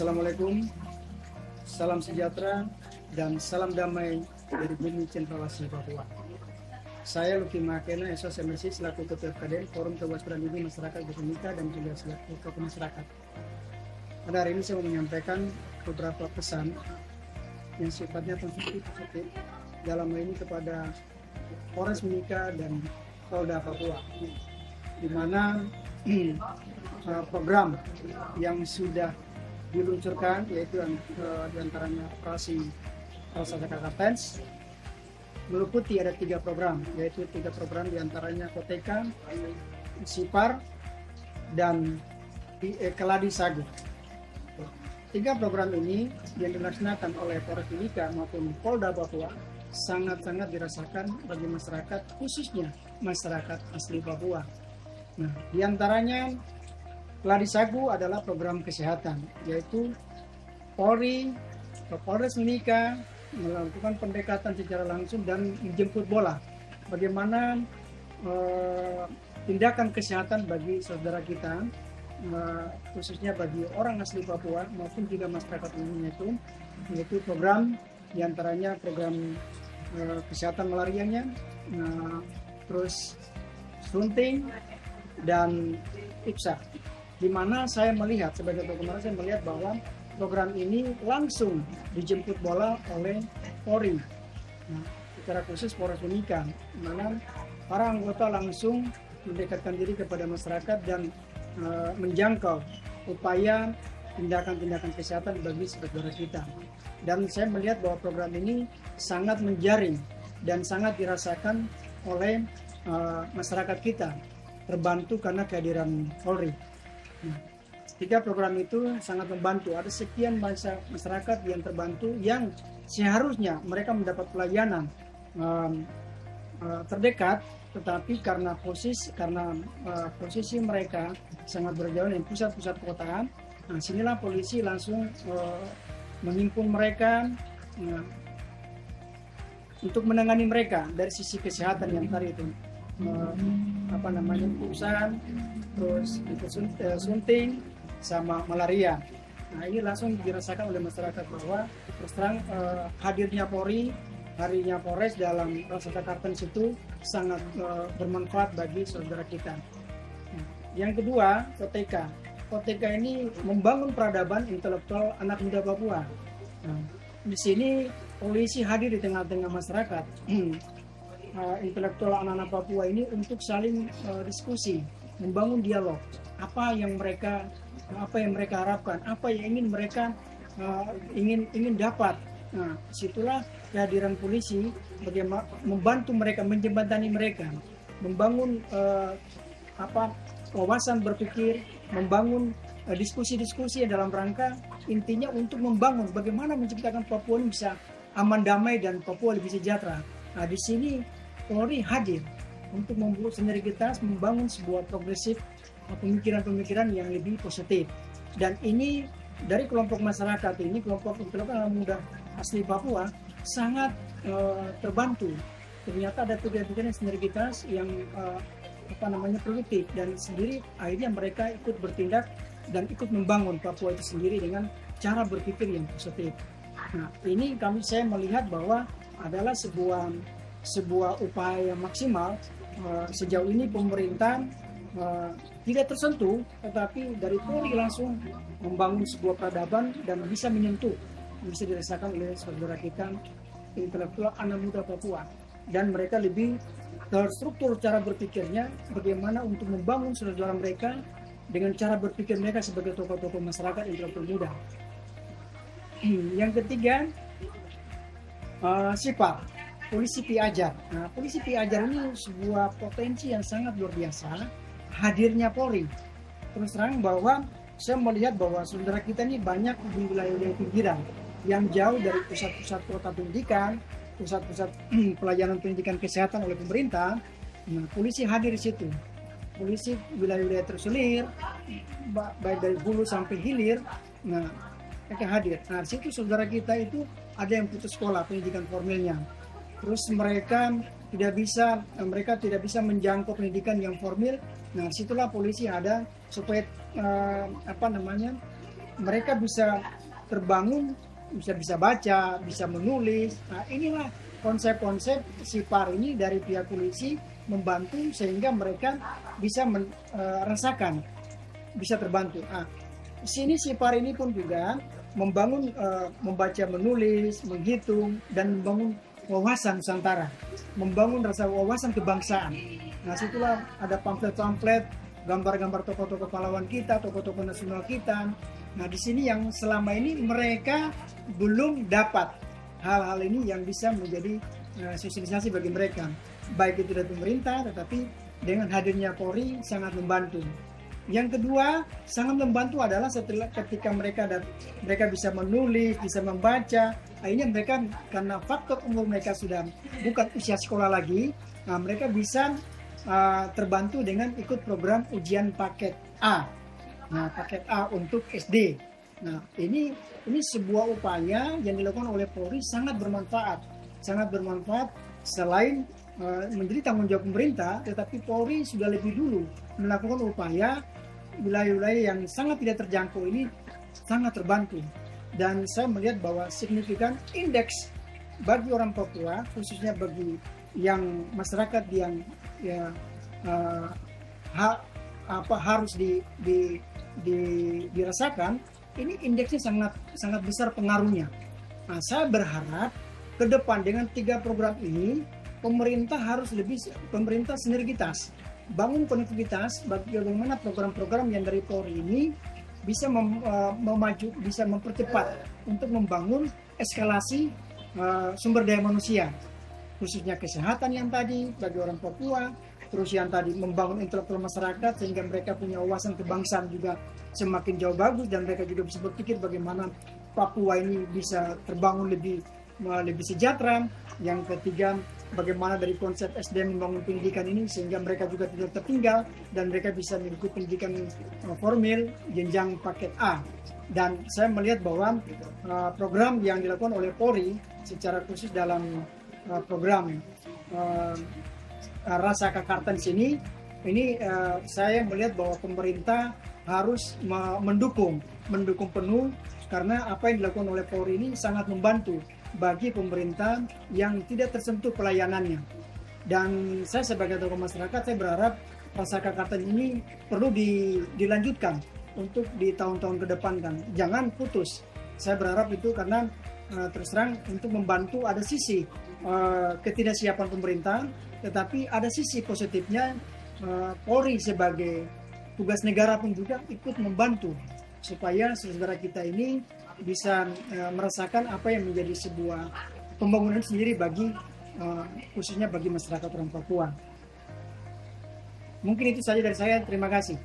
Assalamualaikum, salam sejahtera, dan salam damai dari bumi Cendrawasih Papua. Saya Luki Makena, SOSMSI, selaku Ketua FKDN, Forum Kewaspadaan Dini Masyarakat Berkomunikasi dan juga selaku Ketua Masyarakat. Pada hari ini saya mau menyampaikan beberapa pesan yang sifatnya konstruktif dalam hal ini kepada Polres Mimika dan Polda Papua, di mana program yang sudah diluncurkan yaitu diantaranya operasi Polsek Kartens meliputi ada 3 program, yaitu 3 program diantaranya Koteka, Sipar, dan Keladi Sagu. 3 program ini yang dilaksanakan oleh Polres Mimika maupun Polda Papua sangat-sangat dirasakan bagi masyarakat, khususnya masyarakat asli Papua. Nah, diantaranya Keladi Sagu adalah program kesehatan, yaitu Polri, Polres Mimika melakukan pendekatan secara langsung dan menjemput bola. Bagaimana tindakan kesehatan bagi saudara kita, khususnya bagi orang asli Papua maupun juga masyarakat umumnya itu, yaitu program diantaranya program kesehatan malarianya, terus sunting dan IPSA. Di mana saya melihat sebagai tokoh saya melihat bahwa program ini langsung dijemput bola oleh Polri, secara khusus Polres Mimika, di mana para anggota langsung mendekatkan diri kepada masyarakat dan menjangkau upaya tindakan-tindakan kesehatan bagi saudara kita. Dan saya melihat bahwa program ini sangat menjaring dan sangat dirasakan oleh masyarakat kita, terbantu karena kehadiran Polri. 3 program itu sangat membantu. Ada sekian masyarakat yang terbantu, yang seharusnya mereka mendapat pelayanan terdekat, tetapi karena posisi mereka sangat berjauhan dengan pusat-pusat kota, sinilah polisi langsung menghimpun mereka untuk menangani mereka dari sisi kesehatan yang tadi itu urusan, terus sunting sama malaria. Nah, ini langsung dirasakan oleh masyarakat bahwa terus terang hadirnya Polri, harinya Polres dalam Polsek Kartens itu sangat bermanfaat bagi saudara kita. Yang kedua, Koteka. Koteka ini membangun peradaban intelektual anak muda Papua. Nah, di sini polisi hadir di tengah-tengah masyarakat. Intelektual anak-anak Papua ini untuk saling diskusi, membangun dialog. Apa yang mereka harapkan, apa yang ingin mereka ingin dapat. Nah, situlah kehadiran polisi bagaimana membantu mereka, menjembatani mereka, membangun wawasan berpikir, membangun diskusi-diskusi dalam rangka intinya untuk membangun bagaimana menciptakan Papua ini bisa aman, damai, dan Papua lebih sejahtera. Nah, di sini Polri hadir untuk membuat sinergitas, membangun sebuah progresif pemikiran-pemikiran yang lebih positif. Dan ini dari kelompok masyarakat ini, kelompok anak muda asli Papua sangat terbantu. Ternyata ada pikiran-pikiran sinergitas yang produktif, dan sendiri akhirnya mereka ikut bertindak dan ikut membangun Papua itu sendiri dengan cara berpikir yang positif. Nah, ini saya melihat bahwa adalah sebuah upaya maksimal. Sejauh ini pemerintah tidak tersentuh, tetapi dari Polri langsung membangun sebuah peradaban dan bisa menyentuh, bisa dirasakan oleh saudara kita intelektual anak muda Papua, dan mereka lebih terstruktur cara berpikirnya, bagaimana untuk membangun saudara mereka dengan cara berpikir mereka sebagai tokoh-tokoh masyarakat intelektual muda. Yang ketiga, Sipar, polisi Piajar. Nah, polisi Piajar ini sebuah potensi yang sangat luar biasa, hadirnya Polri. Terus terang bahwa saya melihat bahwa saudara kita ini banyak di wilayah pinggiran yang jauh dari pusat-pusat kota pendidikan, pusat-pusat pelayanan pendidikan kesehatan oleh pemerintah. Nah, polisi hadir di situ. Polisi wilayah-wilayah terselir, baik dari hulu sampai hilir. Nah, mereka hadir. Nah, di situ saudara kita itu ada yang putus sekolah pendidikan formalnya. Terus mereka tidak bisa menjangkau pendidikan yang formal. Nah, situlah polisi ada supaya mereka bisa terbangun, bisa baca, bisa menulis. Nah, inilah konsep-konsep SIPAR ini dari pihak polisi membantu sehingga mereka bisa merasakan, bisa terbantu. Nah, di sini SIPAR ini pun juga membangun membaca, menulis, menghitung, dan membangun wawasan Nusantara, membangun rasa wawasan kebangsaan. Nah, situlah ada pamflet-pamflet, gambar-gambar tokoh-tokoh pahlawan kita, tokoh-tokoh nasional kita. Nah, di sini yang selama ini mereka belum dapat hal-hal ini yang bisa menjadi sosialisasi bagi mereka, baik itu dari pemerintah, tetapi dengan hadirnya Polri sangat membantu. Yang kedua, sangat membantu adalah setelah ketika mereka bisa menulis, bisa membaca. Akhirnya mereka, karena faktor umur mereka sudah bukan usia sekolah lagi, nah mereka bisa terbantu dengan ikut program ujian paket A. Nah, paket A untuk SD. Nah, ini sebuah upaya yang dilakukan oleh Polri sangat bermanfaat. Sangat bermanfaat selain menjadi tanggung jawab pemerintah, tetapi Polri sudah lebih dulu melakukan upaya wilayah-wilayah yang sangat tidak terjangkau ini sangat terbantu. Dan saya melihat bahwa signifikan indeks bagi orang Papua, khususnya bagi yang masyarakat yang harus dirasakan, ini indeksnya sangat besar pengaruhnya. Nah, saya berharap ke depan dengan 3 program ini pemerintah sinergitas, bangun konektivitas bagaimana program-program yang dari Polri ini bisa bisa mempercepat untuk membangun eskalasi sumber daya manusia, khususnya kesehatan yang tadi bagi orang Papua, terus yang tadi membangun intelektual masyarakat sehingga mereka punya wawasan kebangsaan juga semakin jauh bagus, dan mereka juga bisa berpikir bagaimana Papua ini bisa terbangun lebih sejahtera. Yang ketiga, bagaimana dari konsep SDM membangun pendidikan ini sehingga mereka juga tidak tertinggal dan mereka bisa mengikuti pendidikan formal jenjang paket A. Dan saya melihat bahwa program yang dilakukan oleh Polri secara khusus dalam program Rasa Kartens ini saya melihat bahwa pemerintah harus mendukung penuh, karena apa yang dilakukan oleh Polri ini sangat membantu bagi pemerintah yang tidak tersentuh pelayanannya. Dan saya sebagai tokoh masyarakat, saya berharap Rasa Kartens ini perlu dilanjutkan untuk di tahun-tahun ke depan, kan jangan putus. Saya berharap itu karena terus terang untuk membantu, ada sisi ketidaksiapan pemerintah, tetapi ada sisi positifnya Polri sebagai tugas negara pun juga ikut membantu supaya saudara kita ini bisa merasakan apa yang menjadi sebuah pembangunan sendiri bagi khususnya bagi masyarakat orang Papua. Mungkin itu saja dari saya. Terima kasih.